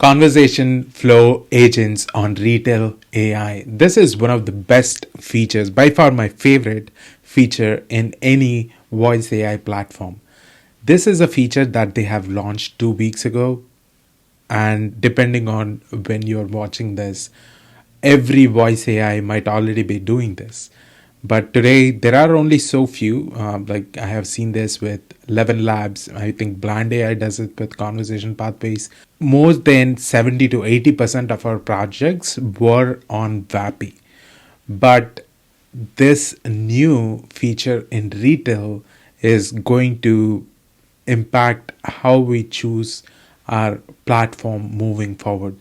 Conversation flow agents on Retell AI. This is one of the best features, by far my favorite feature in any voice AI platform. This is a feature that they have launched 2 weeks ago, and depending on when you're watching this, every voice AI might already be doing this. But today there are only so few. Like I have seen this with 11 labs. I think Blind AI does it with conversation pathways. More than 70 to 80% of our projects were on VAPI. But this new feature in retail is going to impact how we choose our platform moving forward.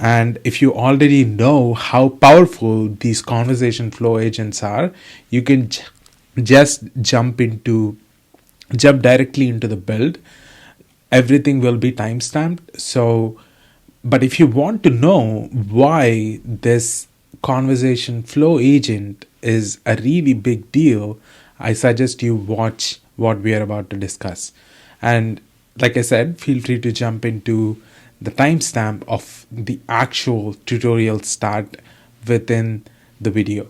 And if you already know how powerful these conversation flow agents are, you can just jump directly into the build. Everything will be timestamped. So, but if you want to know why this conversation flow agent is a really big deal, I suggest you watch what we are about to discuss. And like I said, feel free to jump into the timestamp of the actual tutorial start within the video.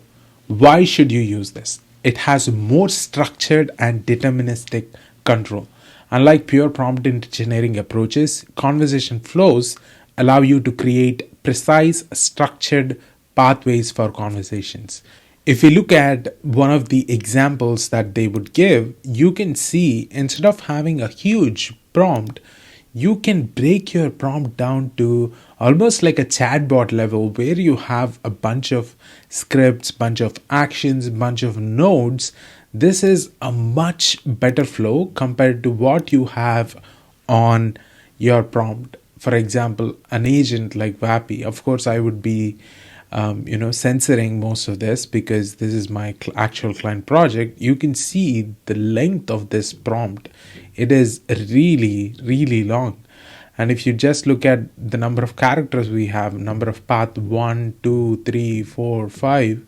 Why should you use this? It has more structured and deterministic control. Unlike pure prompt engineering approaches, conversation flows allow you to create precise, structured pathways for conversations. If you look at one of the examples that they would give, you can see instead of having a huge prompt, you can break your prompt down to almost like a chatbot level where you have a bunch of scripts, bunch of actions, bunch of nodes. This is a much better flow compared to what you have on your prompt. For example, an agent like Vappy, of course, I would be censoring most of this because this is my actual client project. You can see the length of this prompt. It is really, really long. And if you just look at the number of characters we have, number of path 1, 2, 3, 4, 5,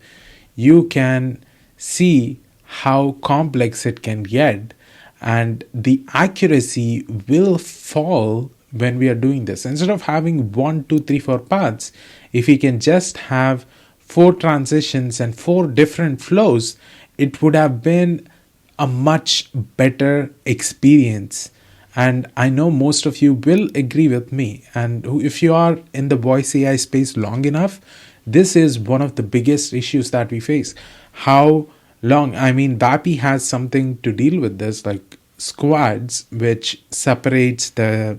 you can see how complex it can get. And the accuracy will fall when we are doing this. Instead of having 1, 2, 3, 4 paths, if we can just have 4 transitions and 4 different flows, it would have been a much better experience. And I know most of you will agree with me. And if you are in the voice AI space long enough, this is one of the biggest issues that we face. How long? I mean, Vappy has something to deal with this, like squads, which separates the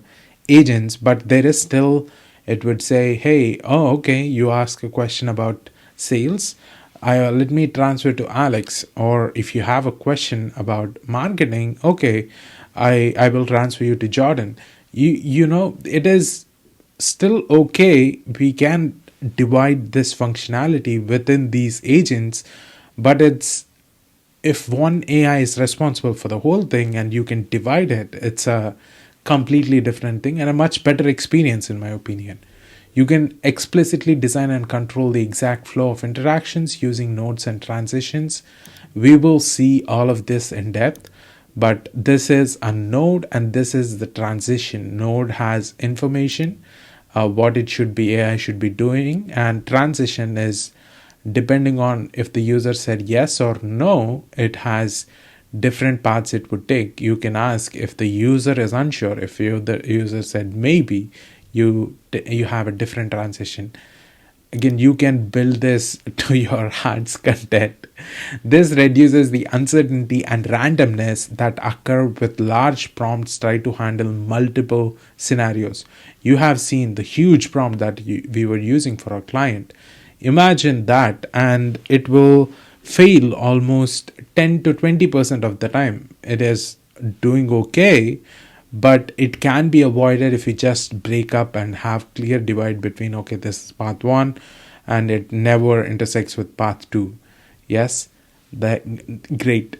agents, but there is still, it would say, hey, oh, okay, you ask a question about sales. Let me transfer to Alex. Or if you have a question about marketing, okay, I will transfer you to Jordan. You know, it is still okay. We can divide this functionality within these agents, but it's if one AI is responsible for the whole thing and you can divide it, it's a completely different thing and a much better experience, in my opinion. You can explicitly design and control the exact flow of interactions using nodes and transitions. We will see all of this in depth, but this is a node and this is the transition. Node has information, what it should be, AI should be doing, and transition is depending on if the user said yes or no, it has different paths it would take. You can ask if the user is unsure. If the user said maybe, you have a different transition. Again, you can build this to your heart's content. This reduces the uncertainty and randomness that occur with large prompts try to handle multiple scenarios. You have seen the huge prompt that we were using for our client. Imagine that, and it will fail almost 10 to 20% of the time. It is doing okay, but it can be avoided if we just break up and have clear divide between, okay, this is path 1 and it never intersects with path 2. Yes, great.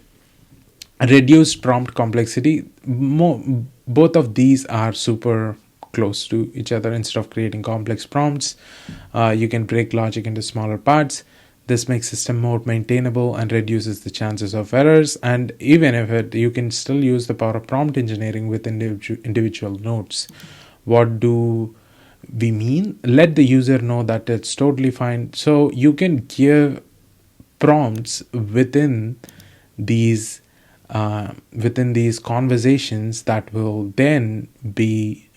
Reduced prompt complexity. Both of these are super close to each other. Instead of creating complex prompts, you can break logic into smaller parts. This makes system more maintainable and reduces the chances of errors. And even if you can still use the power of prompt engineering with individual nodes. What do we mean let the user know that it's totally fine. So you can give prompts within these conversations that will then be,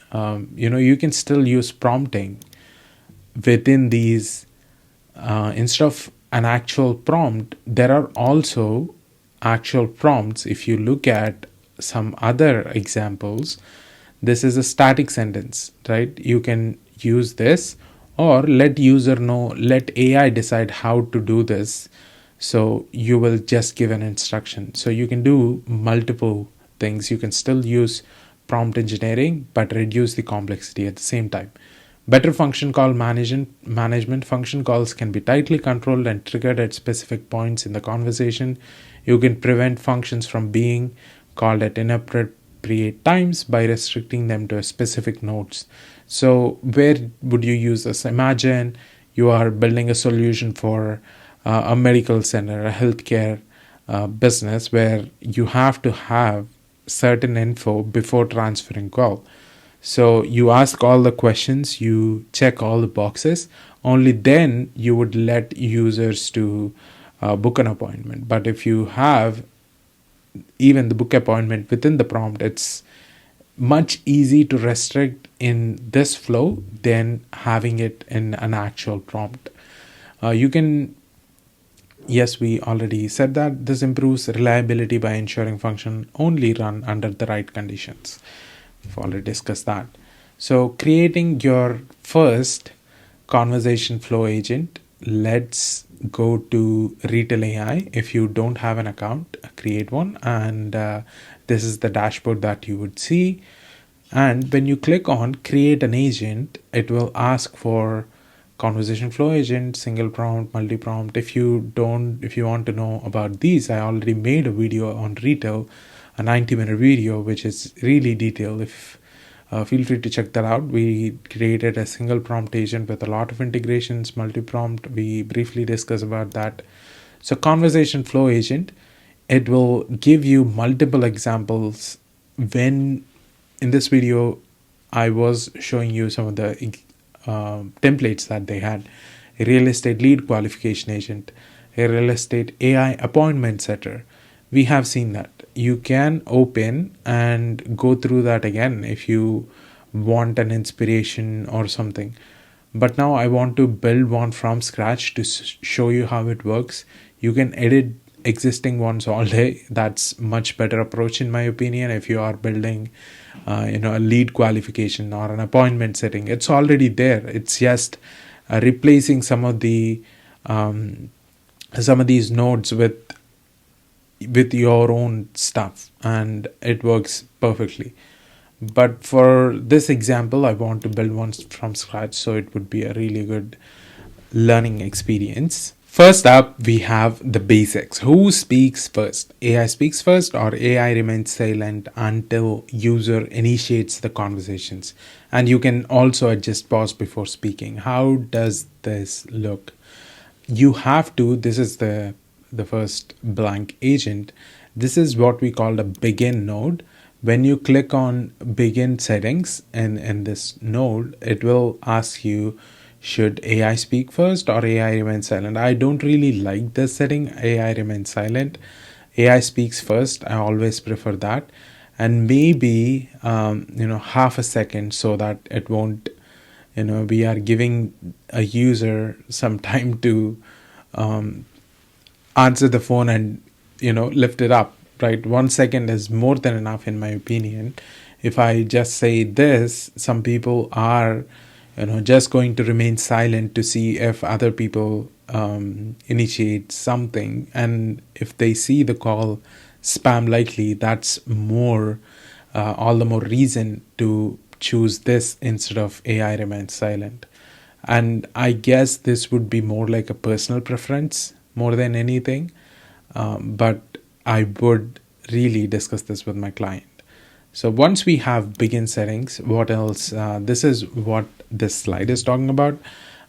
you can still use prompting within these. Instead of an actual prompt, there are also actual prompts. If you look at some other examples, this is a static sentence, right? You can use this, or let user know, let AI decide how to do this. So you will just give an instruction. So you can do multiple things. You can still use prompt engineering but reduce the complexity at the same time. Better function call management function calls can be tightly controlled and triggered at specific points in the conversation. You can prevent functions from being called at inappropriate times by restricting them to specific nodes. So, where would you use this? Imagine you are building a solution for a medical center, a healthcare business, where you have to have certain info before transferring call. So you ask all the questions, you check all the boxes, only then you would let users to book an appointment. But if you have even the book appointment within the prompt, it's much easy to restrict in this flow than having it in an actual prompt. You can, yes, we already said that this improves reliability by ensuring function only run under the right conditions. We've already discussed that. So creating your first conversation flow agent, let's go to Retell AI. If you don't have an account, create one, and this is the dashboard that you would see. And when you click on create an agent, it will ask for conversation flow agent, single prompt, multi prompt. If you want to know about these, I already made a video on Retell, a 90-minute video which is really detailed. If feel free to check that out. We created a single prompt agent with a lot of integrations, multi prompt. We briefly discussed about that. So conversation flow agent, it will give you multiple examples. When in this video I was showing you some of the templates that they had: a real estate lead qualification agent, a real estate AI appointment setter. We have seen that. You can open and go through that again if you want an inspiration or something. But now I want to build one from scratch to show you how it works. You can edit existing ones all day. That's much better approach in my opinion. If you are building a lead qualification or an appointment setting, it's already there. It's just replacing some of these nodes with your own stuff, and it works perfectly. But for this example, I want to build one from scratch, so it would be a really good learning experience. First up, we have the basics. Who speaks first? AI speaks first, or AI remains silent until user initiates the conversations. And you can also adjust pause before speaking. How does this look? You have to, this is the first blank agent. This is what we call the begin node. When you click on begin settings in this node, it will ask you, should AI speak first or AI remain silent? I don't really like this setting, AI remains silent. AI speaks first, I always prefer that. And maybe half a second, so that it won't, we are giving a user some time to answer the phone and lift it up, right? 1 second is more than enough in my opinion. If I just say this, some people are just going to remain silent to see if other people initiate something, and if they see the call spam likely, that's more all the more reason to choose this instead of AI remains silent. And I guess this would be more like a personal preference more than anything, but I would really discuss this with my client. So once we have begin settings, what else? This is what this slide is talking about.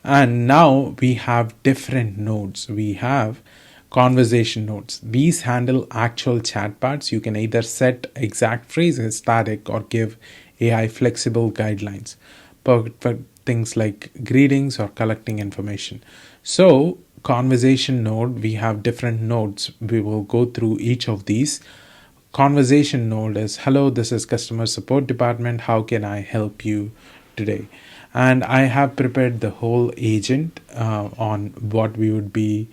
And now we have different nodes. We have conversation nodes. These handle actual chat parts. You can either set exact phrases, static, or give AI flexible guidelines. things like greetings or collecting information. So conversation node, we have different nodes. We will go through each of these. Conversation node is, hello, this is customer support department, how can I help you today? And I have prepared the whole agent on what we would be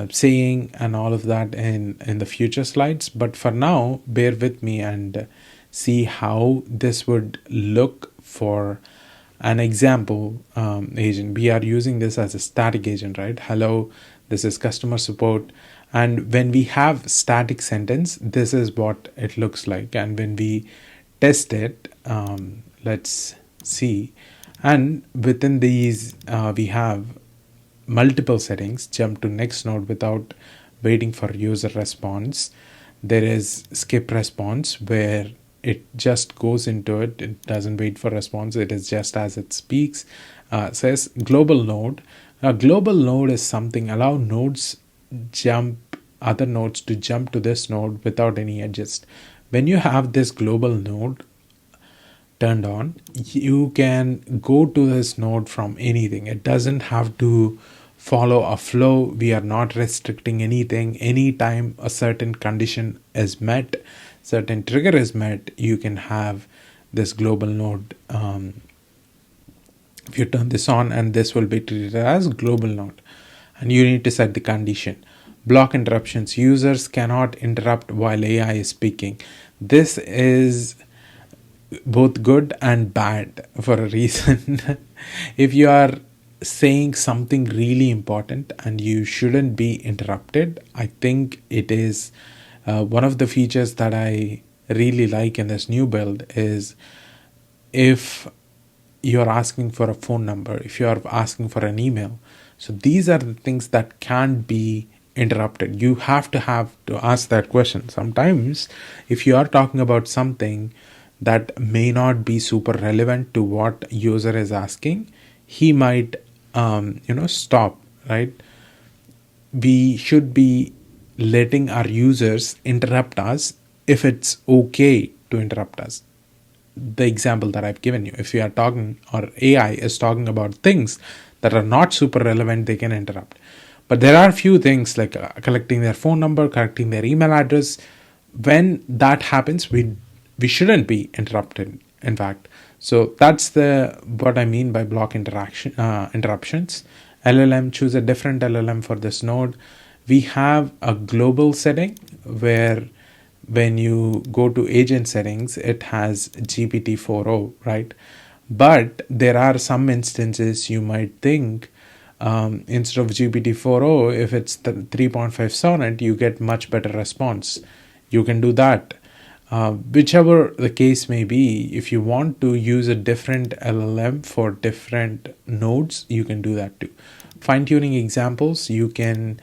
saying and all of that in the future slides. But for now, bear with me and see how this would look for an example agent. We are using this as a static agent, right? Hello, this is customer support. And when we have static sentence, this is what it looks like. And when we test it, let's see. And within these, we have multiple settings. Jump to next node without waiting for user response. There is skip response, where it just goes into it. It doesn't wait for response. It is just as it speaks. Says global node. A global node is something allow nodes other nodes to jump to this node without any adjust. When you have this global node turned on, you can go to this node from anything. It doesn't have to follow a flow. We are not restricting anything. Anytime a certain condition is met, certain trigger is met, you can have this global node. If you turn this on, and this will be treated as global node, and you need to set the condition. Block interruptions. Users cannot interrupt while AI is speaking. This is both good and bad for a reason. If you are saying something really important and you shouldn't be interrupted, I think it is one of the features that I really like in this new build is if you're asking for a phone number, if you're asking for an email. So these are the things that can't be interrupted. You have to ask that question. Sometimes if you are talking about something that may not be super relevant to what user is asking, he might stop, right? We should be letting our users interrupt us if it's okay to interrupt us. The example that I've given you, if you are talking, or AI is talking about things that are not super relevant, they can interrupt. But there are few things like collecting their phone number, collecting their email address. When that happens, we shouldn't be interrupted, in fact. So that's what I mean by block interruptions. LLM, choose a different LLM for this node. We have a global setting where when you go to agent settings, it has GPT-4o, right? But there are some instances you might think instead of GPT-4o, if it's the 3.5 Sonnet, you get much better response. You can do that. Whichever the case may be, if you want to use a different LLM for different nodes, you can do that too. Fine-tuning examples, you can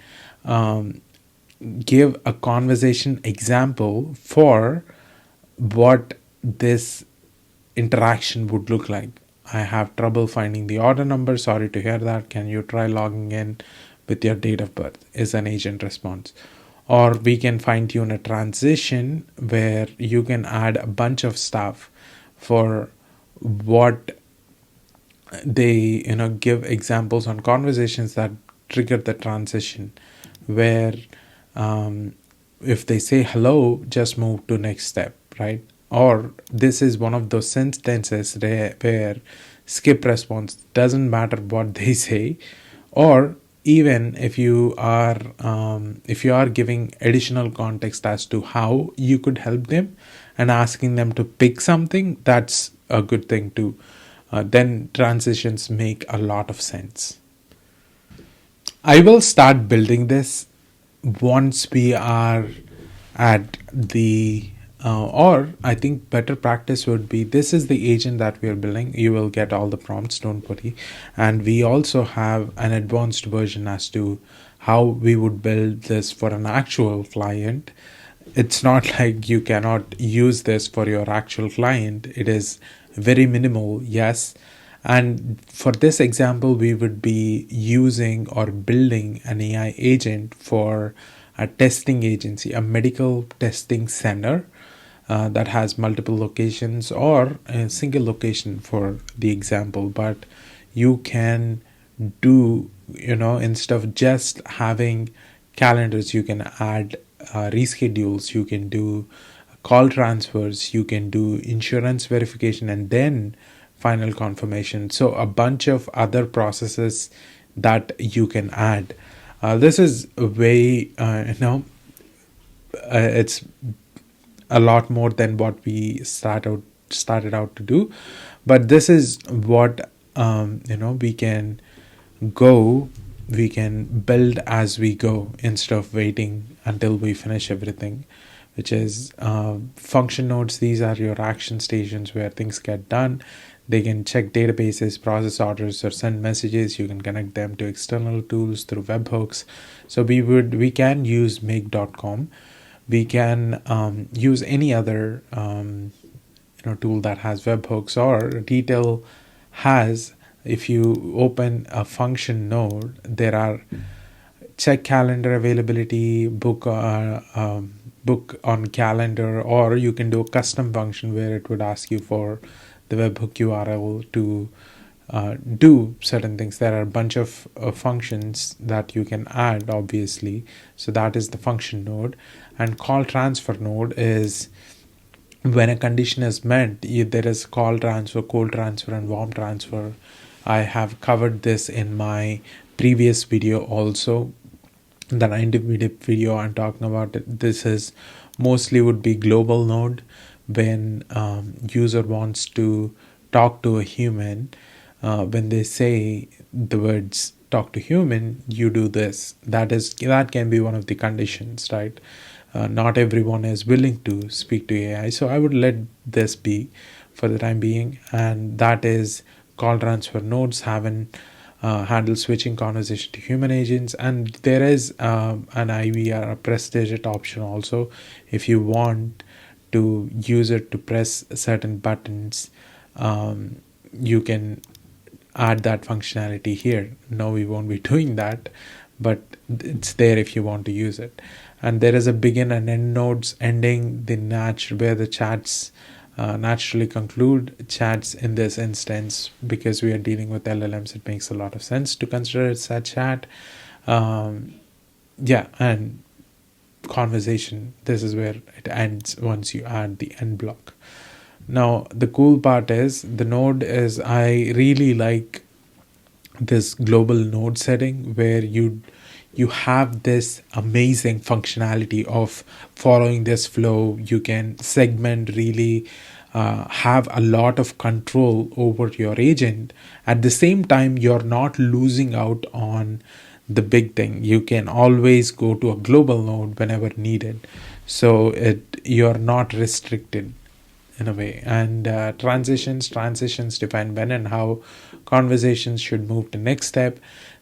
give a conversation example for what this interaction would look like. I have trouble finding the order number. Sorry to hear that. Can you try logging in with your date of birth? Is an agent response. Or we can fine tune a transition where you can add a bunch of stuff for what they give examples on conversations that trigger the transition, where if they say hello, just move to next step, right? Or this is one of those instances where skip response, doesn't matter what they say. Or even if you are giving additional context as to how you could help them and asking them to pick something, that's a good thing too. Then transitions make a lot of sense. I will start building this once we are at the or I think better practice would be, this is the agent that we are building. You will get all the prompts, don't worry. And we also have an advanced version as to how we would build this for an actual client. It's not like you cannot use this for your actual client. It is very minimal, yes. And for this example, we would be using or building an AI agent for a testing agency, a medical testing center that has multiple locations, or a single location for the example. But you can do, instead of just having calendars, you can add reschedules, you can do call transfers, you can do insurance verification, and then final confirmation. So a bunch of other processes that you can add. This is a way, it's a lot more than what we started out to do, but this is what, we can go we can build as we go instead of waiting until we finish everything, which is function nodes. These are your action stations where things get done. They can check databases, process orders, or send messages. You can connect them to external tools through webhooks. So we can use make.com. We can use any other tool that has webhooks, or Retell has. If you open a function node, there are check calendar availability, book on calendar, or you can do a custom function where it would ask you for the webhook URL to do certain things. There are a bunch of functions that you can add, obviously. So that is the function node. And call transfer node is when a condition is met. There is call transfer, cold transfer, and warm transfer. I have covered this in my previous video also, the 90-minute video I'm talking about it. This is mostly would be global node when user wants to talk to a human. When they say the words talk to human, you do this. That can be one of the conditions, right? Not everyone is willing to speak to AI, so I would let this be for the time being. And that is call transfer nodes handle switching conversation to human agents. And there is an IVR, a press digit option also. If you want to use it to press certain buttons, you can add that functionality here. No, we won't be doing that, but it's there if you want to use it. And there is a begin and end nodes, ending the where the chats naturally conclude. Chats in this instance, because we are dealing with LLMs, it makes a lot of sense to consider it as chat. And conversation, this is where it ends once you add the end block. Now the cool part is the node is, I really like this global node setting where you have this amazing functionality of following this flow. You can segment, really have a lot of control over your agent. At the same time, you're not losing out on the big thing. You can always go to a global node whenever needed, so you're not restricted in a way. And transitions define when and how conversations should move to next step.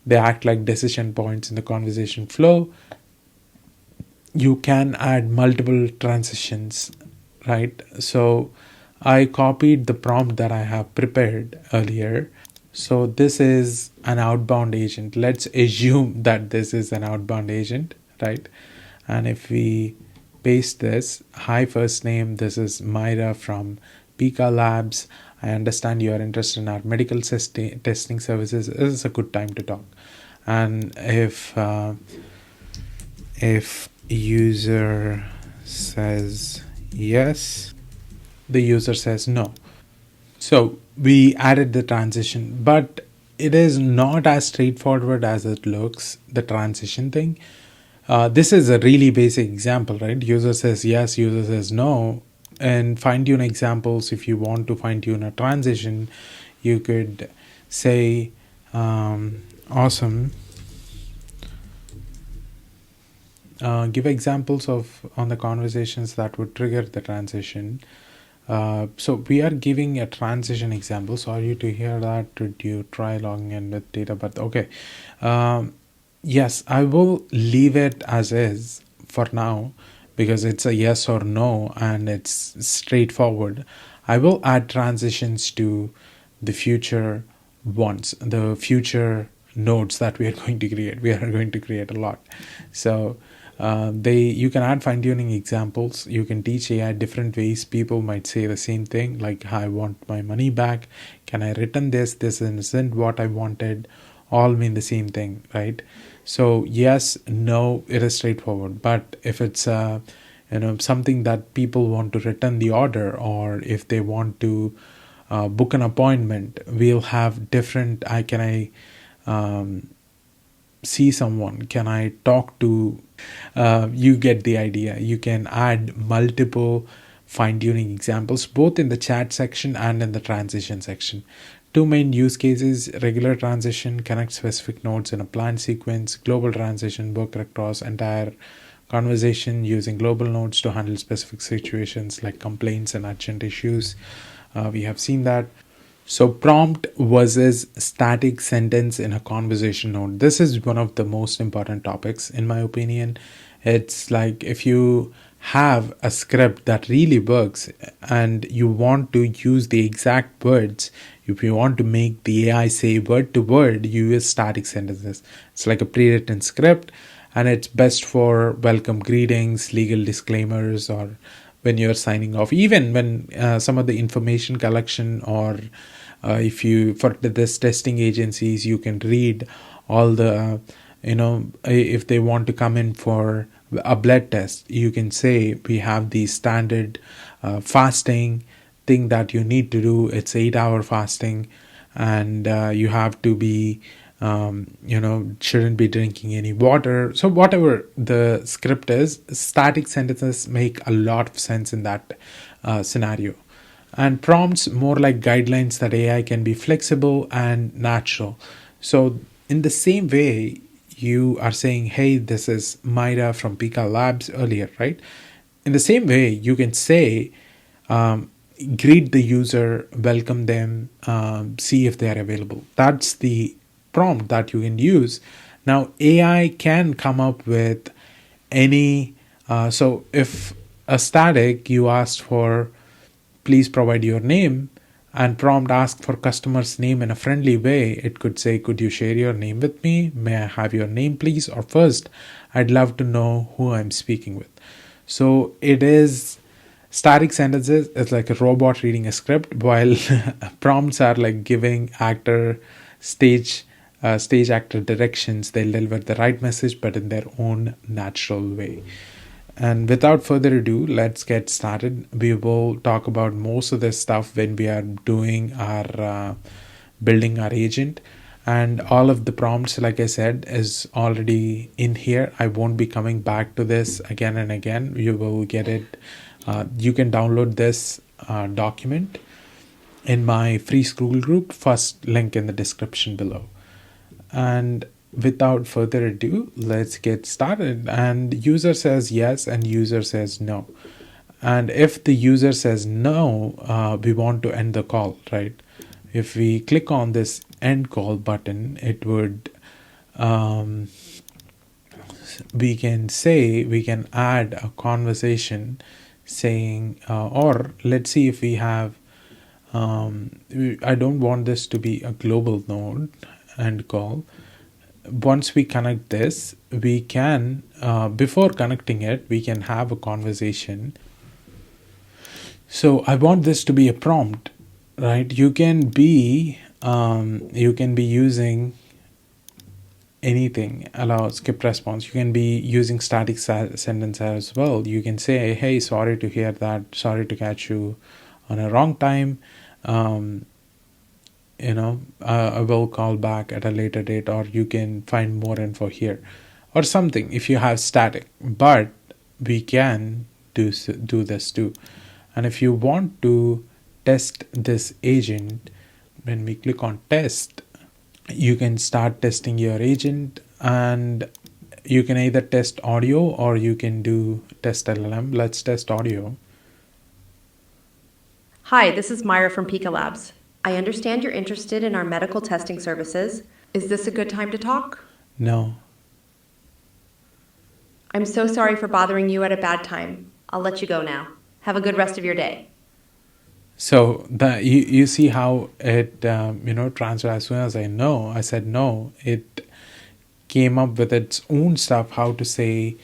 They act like decision points in the conversation flow. You can add multiple transitions, right? So I copied the prompt that I have prepared earlier. So this is an outbound agent. Let's assume that this is an outbound agent, right? And if we paste this, hi first name, this is Myra from Pika Labs. I understand you are interested in our medical testing services. This is a good time to talk. And if user says yes, the user says no. So we added the transition, but it is not as straightforward as it looks, the transition thing. This is a really basic example, right? User says yes, user says no. And fine-tune examples, if you want to fine-tune a transition, you could say, awesome. Give examples on the conversations that would trigger the transition. So we are giving a transition example. Sorry to hear that. Did you try logging in with data? But okay. Yes, I will leave it as is for now because it's a yes or no and it's straightforward. I will add transitions to the future ones, the future nodes that we are going to create. We are going to create a lot. So They you can add fine tuning examples. You can teach AI different ways. People might say the same thing, like, I want my money back. Can I return this? This isn't what I wanted. All mean the same thing, right? So yes, no, it is straightforward. But if it's something that people want to return the order, or if they want to book an appointment, we'll have different. I um, see someone? Can I talk to? You get the idea. You can add multiple fine tuning examples both in the chat section and in the transition section. Two main use cases: regular transition, connect specific nodes in a planned sequence; global transition, work across entire conversation using global nodes to handle specific situations like complaints and urgent issues. We have seen that. So, prompt versus static sentence in a conversation node. This is one of the most important topics, in my opinion. It's like, if you have a script that really works and you want to use the exact words, if you want to make the AI say word to word, you use static sentences. It's like a pre written script, and it's best for welcome greetings, legal disclaimers, or when you're signing off, even when some of the information collection, or if you, for this testing agencies, you can read all the if they want to come in for a blood test, you can say we have the standard fasting thing that you need to do. It's 8-hour fasting, and you have to be shouldn't be drinking any water. So whatever the script is, static sentences make a lot of sense in that scenario. And prompts more like guidelines that AI can be flexible and natural. So in the same way, you are saying, hey, this is Myra from Pika Labs earlier, right? In the same way, you can say, greet the user, welcome them, see if they are available. That's the prompt that you can use. Now, AI can come up with any, so if a static, you asked for, please provide your name, and prompt asked for customer's name in a friendly way, it could say, could you share your name with me? May I have your name, please? Or first, I'd love to know who I'm speaking with. So it is static sentences. It's like a robot reading a script, while prompts are like giving stage actor directions. They'll deliver the right message, but in their own natural way. And without further ado, let's get started. We will talk about most of this stuff when we are doing our building our agent. And all of the prompts, like I said, is already in here. I won't be coming back to this again and again. You will get it. You can download this document in my free school group. First link in the description below. And without further ado, let's get started. And user says yes, and user says no. And if the user says no, we want to end the call, right? If we click on this end call button, it would we can add a conversation saying, or let's see if we have, I don't want this to be a global node end call. Once we connect this, we can, before connecting it, we can have a conversation. So I want this to be a prompt, right? You can be using anything. Allow skip response. You can be using static sentence as well. You can say, hey, sorry to hear that, sorry to catch you on a wrong time, I will call back at a later date, or you can find more info here, or something, if you have static. But we can do this too. And if you want to test this agent, when we click on test, you can start testing your agent, and you can either test audio or you can do test LLM. Let's test audio. Hi, this is Myra from Pika Labs. I understand you're interested in our medical testing services. Is this a good time to talk? No. I'm so sorry for bothering you at a bad time. I'll let you go now. Have a good rest of your day. So that you see how it transferred. As soon as I said no, it came up with its own stuff, how to say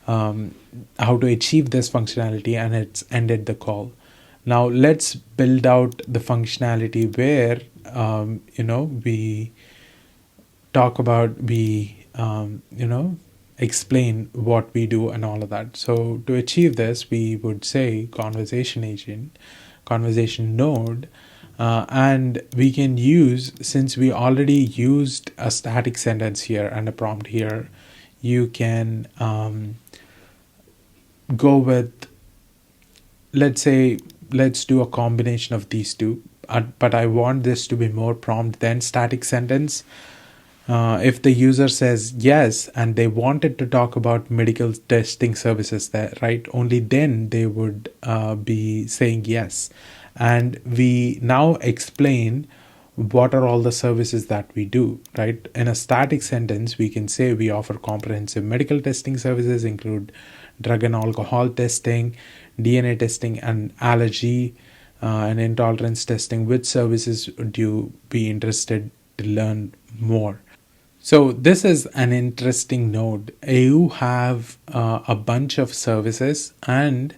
um, how to achieve this functionality, and it's ended the call. Now let's build out the functionality where we talk about, explain what we do and all of that. So to achieve this, we would say conversation agent, conversation node, and we can use, since we already used a static sentence here and a prompt here, you can go with, let's say, let's do a combination of these two, but I want this to be more prompt than static sentence. If the user says yes and they wanted to talk about medical testing services there, right, only then they would be saying yes. And we now explain what are all the services that we do, right? In a static sentence, we can say we offer comprehensive medical testing services, include drug and alcohol testing, DNA testing, and allergy and intolerance testing. Which services would you be interested to learn more? So this is an interesting node. You have a bunch of services, and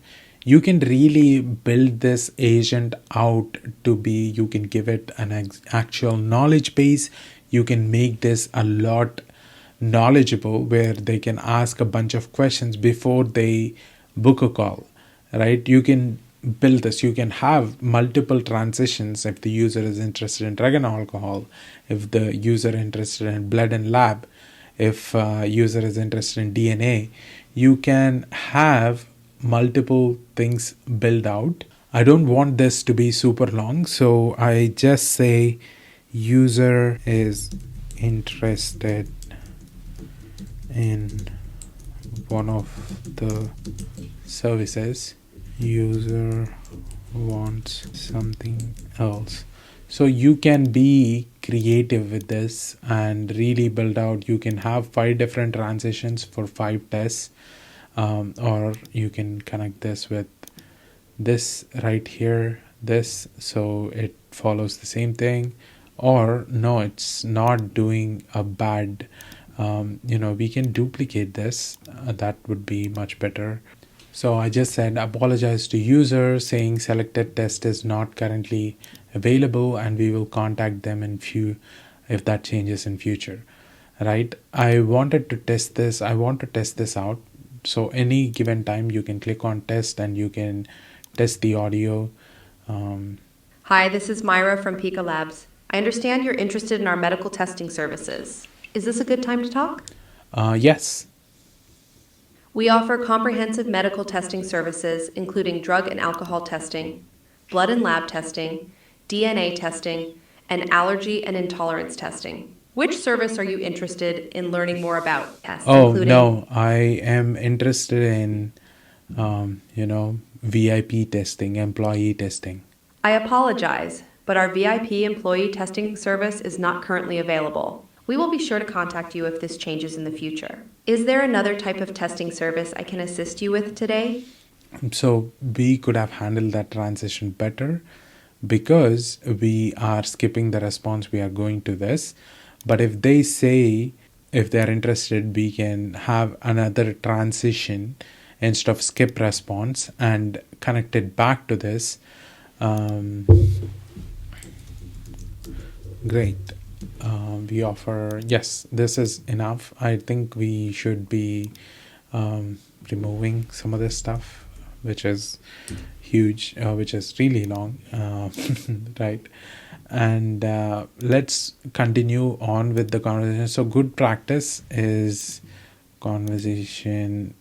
you can really build this agent out to be, you can give it an actual knowledge base. You can make this a lot knowledgeable, where they can ask a bunch of questions before they book a call, right? You can build this. You can have multiple transitions if the user is interested in drug and alcohol, if the user is interested in blood and lab, if user is interested in DNA. You can have multiple things built out. I don't want this to be super long, so I just say user is interested in one of the services, user wants something else. So you can be creative with this and really build out. You can have 5 different transitions for 5 tests, or you can connect this with this right here, this, so it follows the same thing. Or no, it's not doing a bad, we can duplicate this. That would be much better. So I just said apologize to user, saying selected test is not currently available, and we will contact them in few if that changes in future. Right? I wanted to test this. I want to test this out. So any given time you can click on test and you can test the audio. Hi, this is Myra from Pika Labs. I understand you're interested in our medical testing services. Is this a good time to talk? Yes. We offer comprehensive medical testing services, including drug and alcohol testing, blood and lab testing, DNA testing, and allergy and intolerance testing. Which service are you interested in learning more about? Tests, Oh, including... no, I am interested in, VIP testing, employee testing. I apologize, but our VIP employee testing service is not currently available. We will be sure to contact you if this changes in the future. Is there another type of testing service I can assist you with today? So we could have handled that transition better, because we are skipping the response, we are going to this. But if they say, if they are interested, we can have another transition instead of skip response and connect it back to this. Great. We offer, yes, this is enough. I think we should be removing some of this stuff, which is huge, which is really long, right? And let's continue on with the conversation. So good practice is conversation.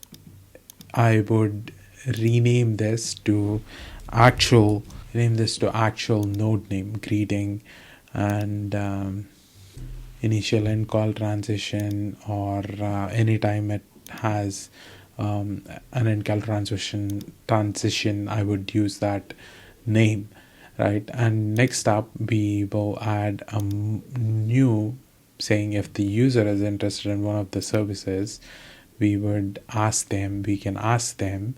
I would rename this to actual node name, greeting, and initial end call transition, or anytime it has an end call transition, I would use that name, right? And next up, we will add a new, saying if the user is interested in one of the services, we can ask them.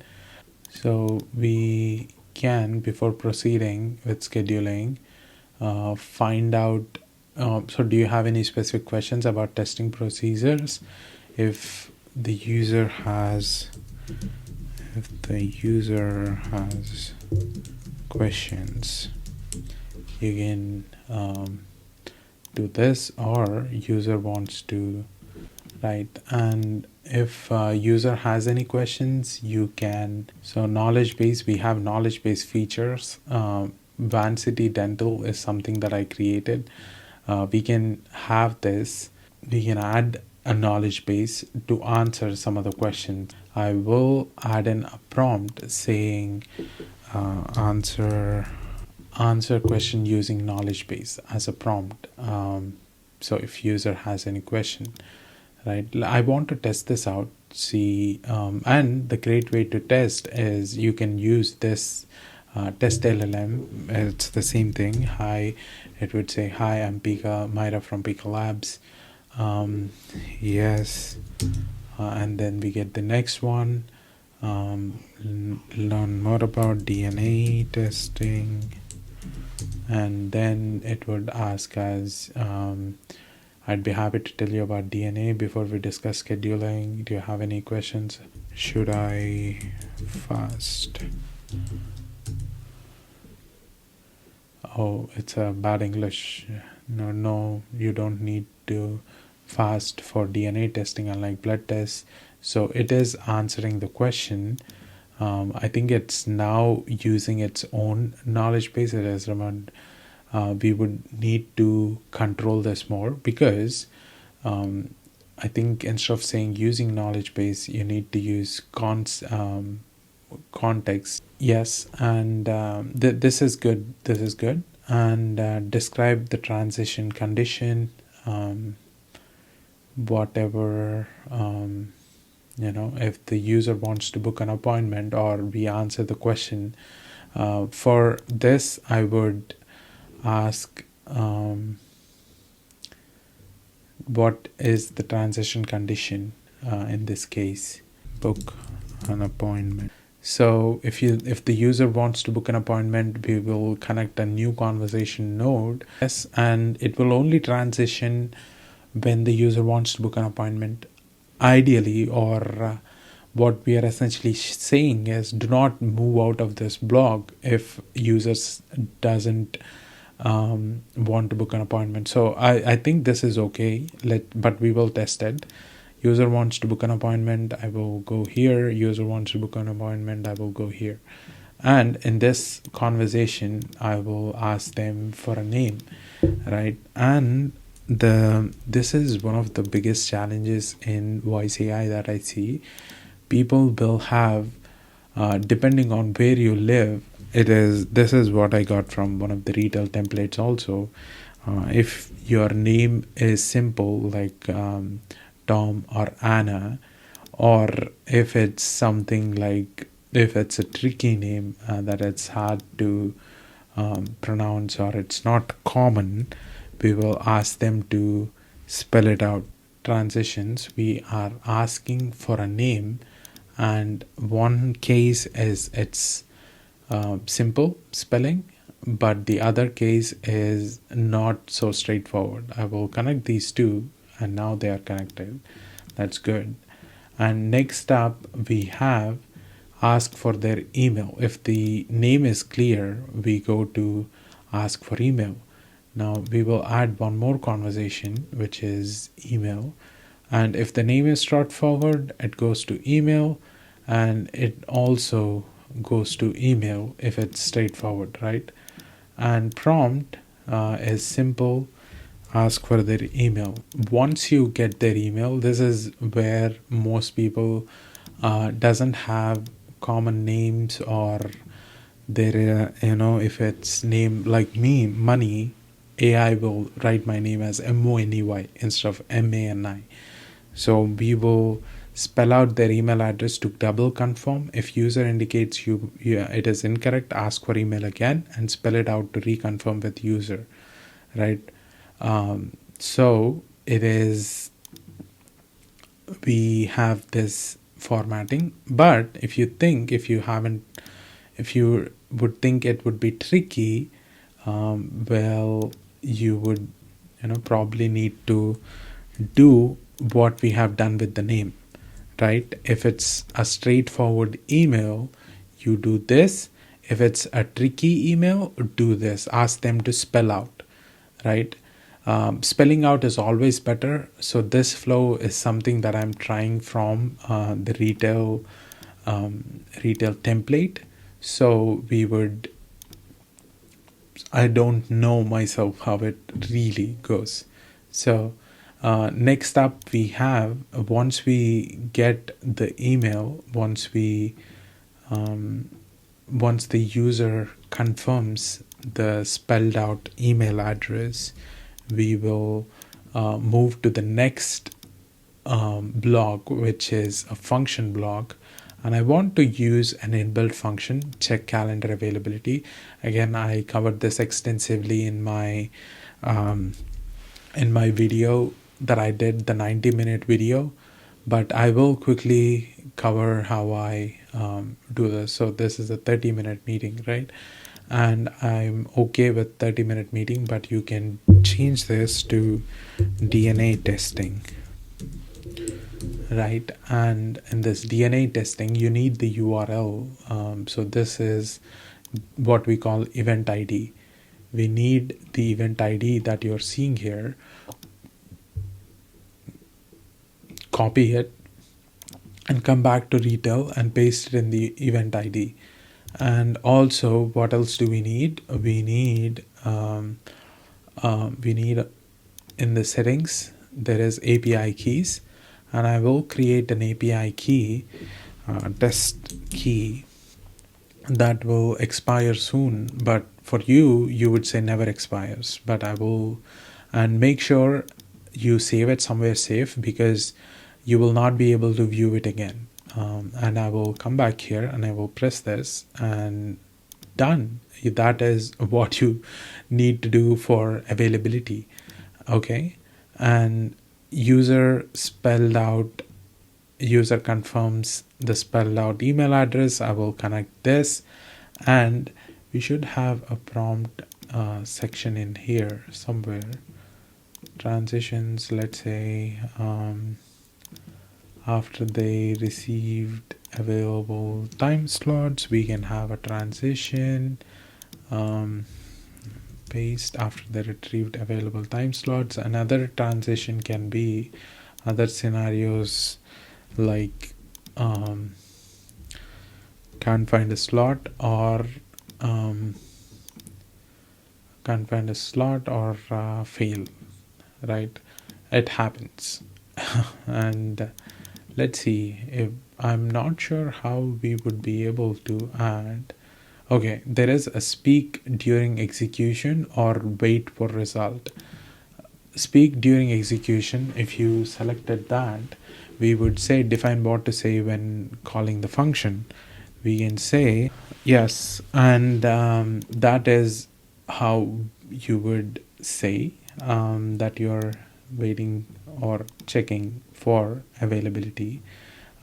So we can, before proceeding with scheduling, find out. So do you have any specific questions about testing procedures? If the user has if the user has questions, you can do this, or user wants to write. And if user has any questions, you can, so knowledge base, we have knowledge base features. Vancity Dental is something that I created. We can have this, we can add a knowledge base to answer some of the questions. I will add in a prompt saying answer question using knowledge base as a prompt. So if user has any question, right, I want to test this out, see, and the great way to test is you can use this test LLM. It's the same thing. Hi, it would say, hi, I'm Pika Myra from Pika Labs. Yes, and then we get the next one. Learn more about DNA testing, and then it would ask us, I'd be happy to tell you about DNA. Before we discuss scheduling, do you have any questions? Should I fast? Oh, it's a bad English. No, you don't need to fast for DNA testing, unlike blood tests. So it is answering the question. I think it's now using its own knowledge base. It is remembered. We would need to control this more, because I think instead of saying using knowledge base, you need to use context. Yes, and this is good. This is good. And describe the transition condition, whatever. If the user wants to book an appointment, or we answer the question. For this, I would ask, what is the transition condition in this case? Book an appointment. So if the user wants to book an appointment, we will connect a new conversation node. Yes, and it will only transition when the user wants to book an appointment. Ideally, or what we are essentially saying is, do not move out of this blog if users doesn't want to book an appointment. So I think this is okay. But we will test it. User wants to book an appointment, I will go here. User wants to book an appointment, I will go here. And in this conversation, I will ask them for a name, right? And this is one of the biggest challenges in voice AI that I see. People will have, depending on where you live, this is what I got from one of the Retell templates also. If your name is simple, like Tom or Anna, or if it's something like, if it's a tricky name that it's hard to pronounce, or it's not common, we will ask them to spell it out. Transitions, we are asking for a name, and one case is it's simple spelling, but the other case is not so straightforward. I will connect these two, and now they are connected. That's good. And next up, we have ask for their email. If the name is clear, we go to ask for email. Now we will add one more conversation, which is email. And if the name is straightforward, it goes to email, and it also goes to email if it's straightforward, right? And prompt is simple, ask for their email. Once you get their email, this is where most people doesn't have common names, or there, if it's name like me, Money, AI will write my name as MONEY instead of MANI. So we will spell out their email address to double confirm. If user indicates it is incorrect, ask for email again and spell it out to reconfirm with user, right? So it is, we have this formatting. But if you would think it would be tricky, well, you would probably need to do what we have done with the name, right? If it's a straightforward email, you do this. If it's a tricky email, do this. Ask them to spell out, right? Spelling out is always better. So this flow is something that I'm trying from the retail template. So I don't know myself how it really goes. So next up we have, once we get the email, once the user confirms the spelled out email address, we will move to the next block, which is a function block. And I want to use an inbuilt function, check calendar availability. Again, I covered this extensively in my video that I did, the 90-minute video, but I will quickly cover how I do this. So this is a 30-minute meeting, right? And I'm okay with 30-minute meeting, but you can change this to DNA testing, right? And in this DNA testing, you need the URL. So this is what we call event ID. We need the event ID that you're seeing here. Copy it and come back to Retell and paste it in the event ID. And also, what else do we need? We need in the settings, there is API keys, and I will create an API key, test key, that will expire soon. But for you would say never expires, but I will. And make sure you save it somewhere safe, because you will not be able to view it again. And I will come back here and I will press this, and done. That is what you need to do for availability. Okay. And user confirms the spelled out email address. I will connect this, and we should have a prompt section in here somewhere. Transitions, let's say, after they received available time slots, we can have a transition paste after they retrieved available time slots. Another transition can be other scenarios like can't find a slot, or fail, right? It happens. And let's see, if I'm not sure how we would be able to add. Okay, there is a speak during execution or wait for result. Speak during execution, if you selected that, we would say define what to say when calling the function. We can say yes, and that is how you would say that you're waiting or checking for availability.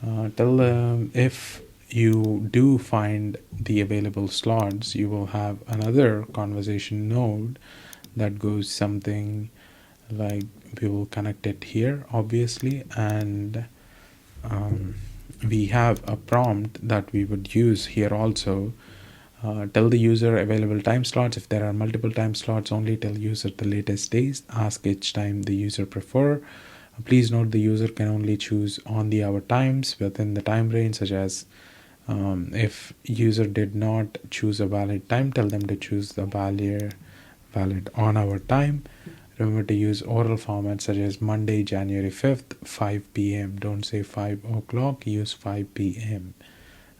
If you do find the available slots, you will have another conversation node that goes something like, we will connect it here obviously, and we have a prompt that we would use here also. Tell the user available time slots. If there are multiple time slots, only tell user the latest days. Ask each time the user prefer. Please note the user can only choose on the hour times within the time range, such as if user did not choose a valid time, tell them to choose the valid on hour time. Remember to use oral formats such as Monday, January 5th, 5 p.m. Don't say 5 o'clock, use 5 p.m.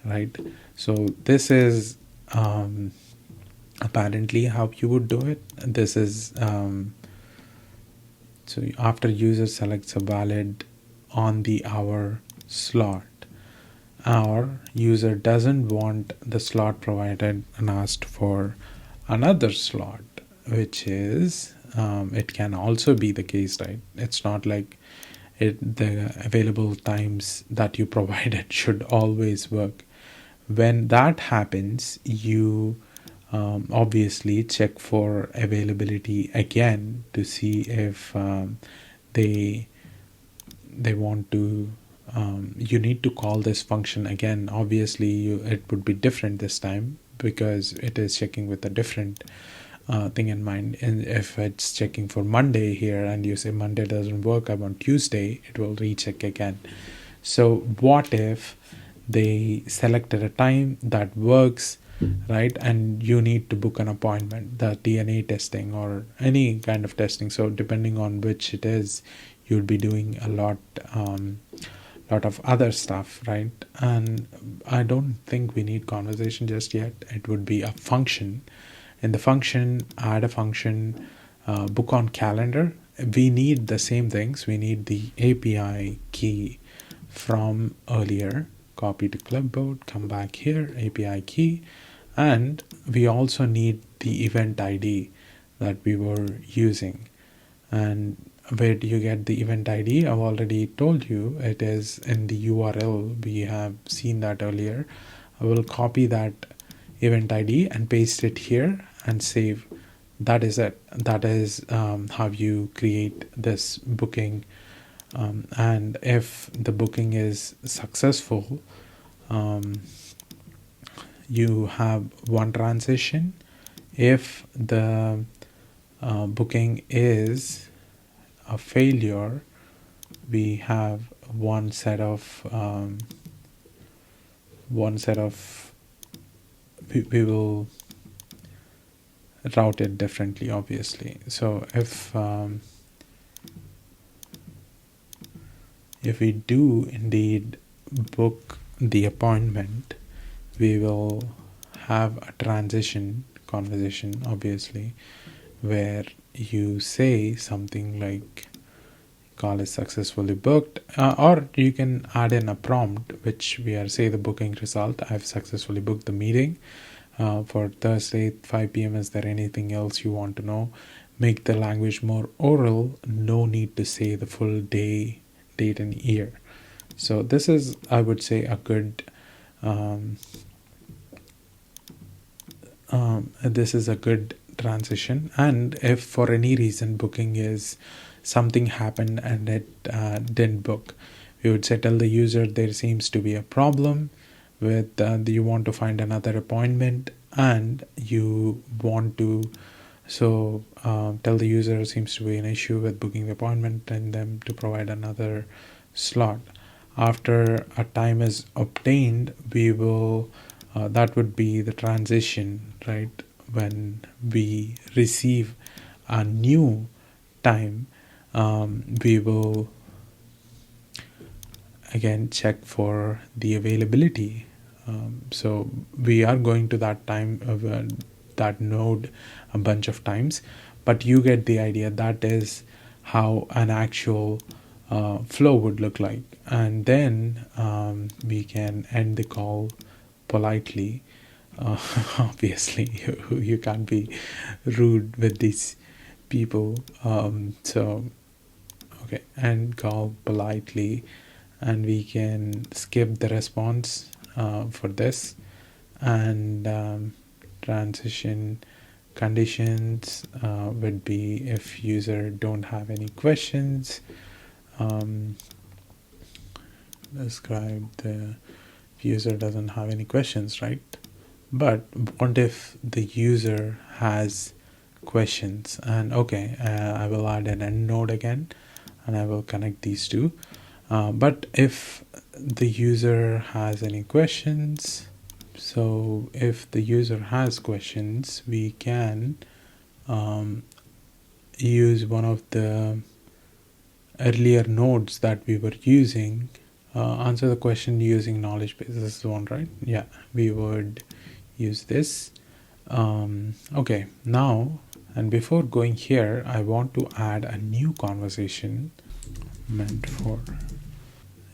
Right? So this is apparently how you would do it. This is so after user selects a valid on the hour slot, or user doesn't want the slot provided and asked for another slot, which is it can also be the case, right? It's not like the available times that you provided should always work. When that happens, you obviously check for availability again to see if they want to you need to call this function again. Obviously, it would be different this time because it is checking with a different thing in mind. And if it's checking for Monday here and you say Monday doesn't work, I want Tuesday, it will recheck again. So what if they selected a time that works, right? And you need to book an appointment, the DNA testing or any kind of testing. So depending on which it is, you'll be doing a lot of other stuff, right? And I don't think we need conversation just yet. It would be a function. In the function, add a function, book on calendar. We need the same things. We need the API key from earlier, copy to clipboard, come back here, API key, and we also need the event ID that we were using. And where do you get the event ID? I've already told you, it is in the URL. We have seen that earlier. I will copy that event ID and paste it here and save. That is it. That is how you create this booking. And if the booking is successful, you have one transition. If the booking is a failure, we have one set of we will route it differently, obviously. So if we do indeed book the appointment, we will have a transition conversation, obviously, where you say something like call is successfully booked, or you can add in a prompt which we are say the booking result, I've successfully booked the meeting for Thursday 5 p.m. Is there anything else you want to know? Make the language more oral. No need to say the full day, date and year. So this is, I would say, a good this is a good transition. And if for any reason booking is something happened and it didn't book, we would say tell the user there seems to be a problem with you want to find another appointment and you want to tell the user seems to be an issue with booking the appointment and them to provide another slot. After a time is obtained, we will that would be the transition, right? When we receive a new time, we will again check for the availability. So we are going to that time of that node a bunch of times, but you get the idea. That is how an actual flow would look like. And then we can end the call politely. Obviously, you can't be rude with these people. So okay, end call politely, and we can skip the response for this. And transition conditions would be if user don't have any questions. Describe the user doesn't have any questions, right? But what if the user has questions? And okay, I will add an end node again and I will connect these two. But if the user has any questions, so if the user has questions, we can use one of the earlier nodes that we were using. Answer the question using knowledge base. This is the one, right? Yeah, we would use this. Okay, now, and before going here, I want to add a new conversation. Meant for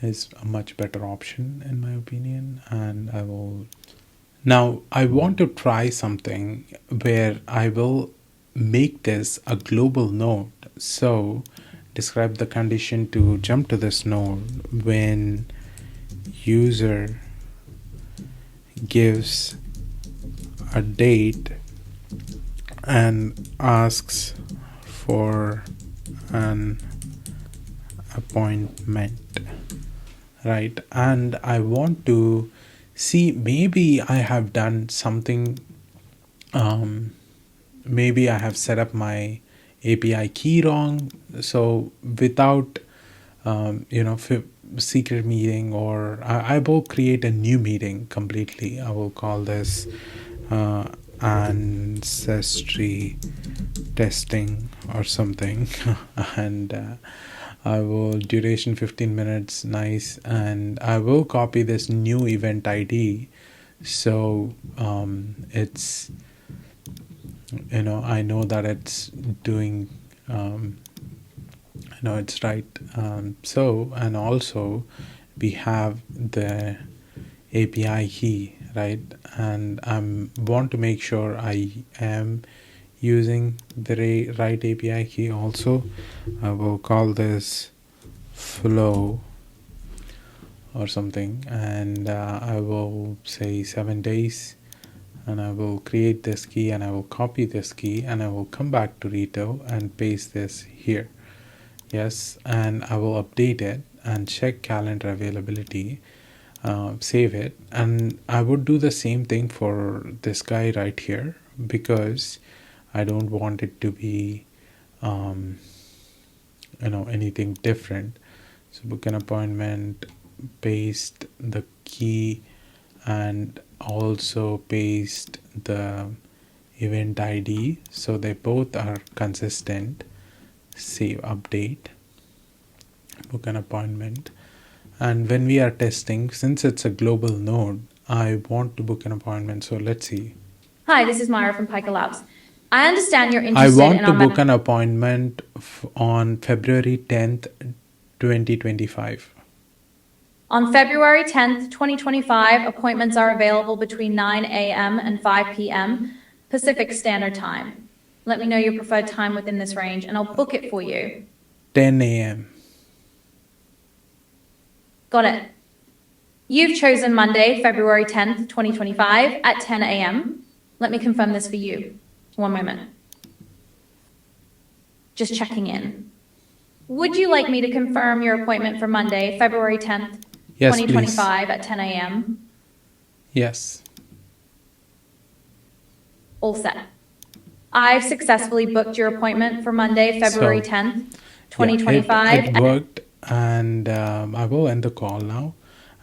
is a much better option in my opinion, and I will now I want to try something where I will make this a global node. So describe the condition to jump to this node when user gives a date and asks for an appointment. right? And I want to see, maybe I have done something, um, maybe I have set up my API key wrong. So without, secret meeting, or I will create a new meeting completely. I will call this uh, ancestry testing or something. And I will duration 15 minutes, nice, and I will copy this new event ID. So it's, I know that it's doing, I know it's right. So, and also we have the API key, right? And I want to make sure I am using the right API key also. I will call this flow or something, and I will say 7 days, and I will create this key, and I will copy this key, and I will come back to Retell and paste this here. Yes, and I will update it and check calendar availability, save it, and I would do the same thing for this guy right here, because I don't want it to be anything different. So book an appointment, paste the key, and also paste the event ID so they both are consistent. Save, update, book an appointment. And when we are testing, since it's a global node, I want to book an appointment. So let's see. Hi, this is Myra from Piker Labs. I understand you're I interested want in to our book an appointment on February 10th, 2025. On February 10th, 2025, appointments are available between 9 a.m. and 5 p.m. Pacific Standard Time. Let me know your preferred time within this range, and I'll book it for you. 10 a.m. Got it. You've chosen Monday, February 10th, 2025 at 10 a.m. Let me confirm this for you. One moment. Just checking in. Would you like me to confirm your appointment for Monday, February 10th, Yes, 2025 at 10 a.m.? Yes. All set. I've successfully booked your appointment for Monday, February 10th, 2025. It worked, and I will end the call now.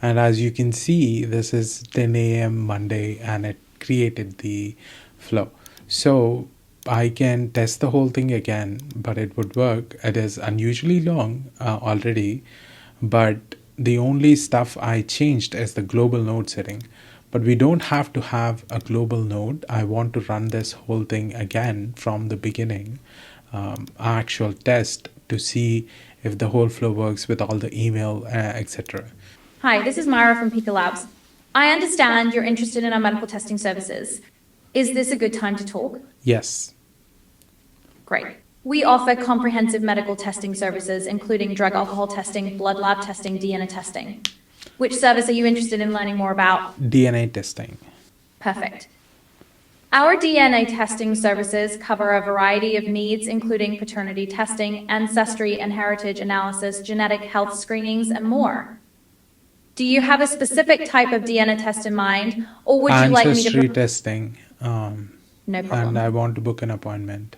And as you can see, this is 10 a.m. Monday, and it created the flow. So I can test the whole thing again, but it would work. It is unusually long already, but the only stuff I changed is the global node setting. But we don't have to have a global node. I want to run this whole thing again from the beginning, actual test, to see if the whole flow works with all the email, etc. Hi, this is Myra from Piker Labs. I understand you're interested in our medical testing services. Is this a good time to talk? Yes. Great. We offer comprehensive medical testing services, including drug alcohol testing, blood lab testing, DNA testing. Which service are you interested in learning more about? DNA testing. Perfect. Our DNA testing services cover a variety of needs, including paternity testing, ancestry and heritage analysis, genetic health screenings, and more. Do you have a specific type of DNA test in mind, or would you like me to... Ancestry testing. No problem. And I want to book an appointment.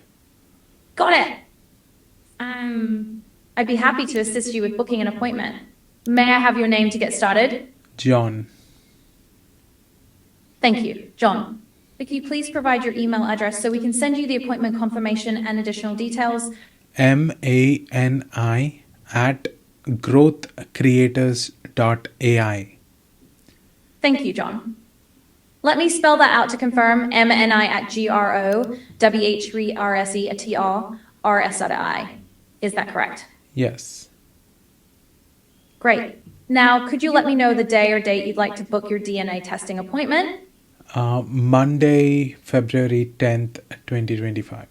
Got it. I'd be happy to assist you with booking an appointment. May I have your name to get started? John. Thank you, John. Could you please provide your email address so we can send you the appointment confirmation and additional details? mani@growthcreators.ai. Thank you, John. Let me spell that out to confirm. mni@growthcreators.ai. Is that correct? Yes. Great. Now, could you let me know the day or date you'd like to book your DNA testing appointment? Monday, February 10th, 2025.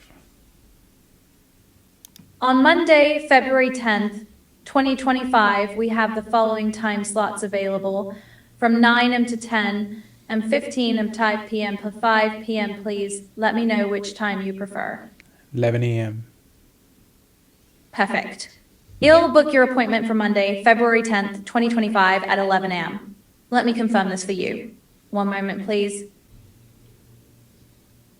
On Monday, February 10th, 2025, we have the following time slots available from 9 a.m. to 10 and 15 a.m. to 5 p.m. to 5 p.m. Please let me know which time you prefer. 11 a.m. Perfect. You'll book your appointment for Monday, February 10th, 2025 at 11 a.m. Let me confirm this for you. One moment, please.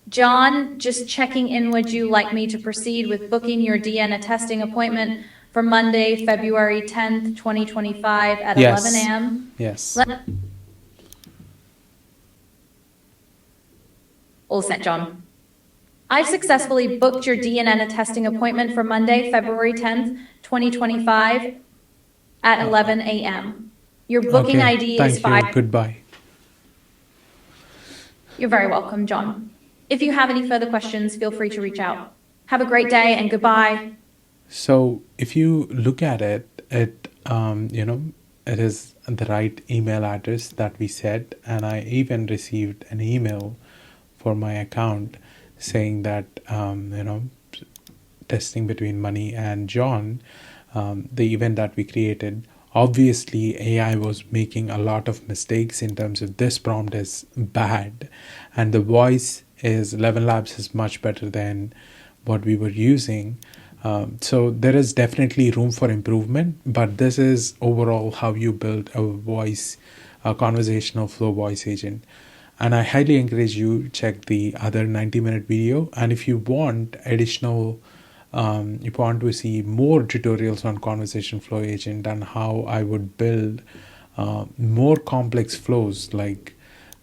John, just checking in, would you like me to proceed with booking your DNA testing appointment for Monday, February 10th, 2025 at 11 Yes. a.m.? Yes. All set, John. I've successfully booked your DNA testing appointment for Monday, February 10th, 2025 at 11 a.m. Your booking Okay. ID is Thank you. 5. Goodbye. You're very welcome, John. If you have any further questions, feel free to reach out. Have a great day and goodbye. So if you look at it, it is the right email address that we said, and I even received an email for my account saying that testing between Money and John, the event that we created. Obviously, AI was making a lot of mistakes in terms of this prompt is bad, and the voice is 11 Labs is much better than what we were using. So there is definitely room for improvement, but this is overall how you build a conversational flow voice agent. And I highly encourage you check the other 90-minute video. And if you want you want to see more tutorials on conversation flow agent and how I would build more complex flows like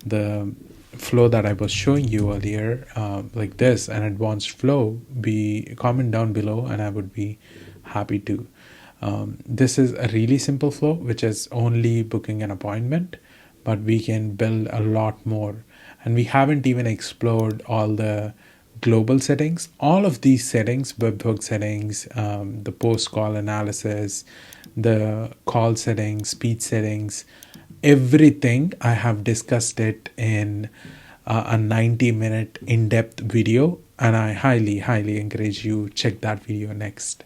the flow that I was showing you earlier, like this, an advanced flow, be comment down below and I would be happy to. This is a really simple flow, which is only booking an appointment, but we can build a lot more. And we haven't even explored all the global settings. All of these settings, webhook settings, the post-call analysis, the call settings, speech settings, everything I have discussed it in a 90-minute in-depth video, and I highly encourage you check that video next.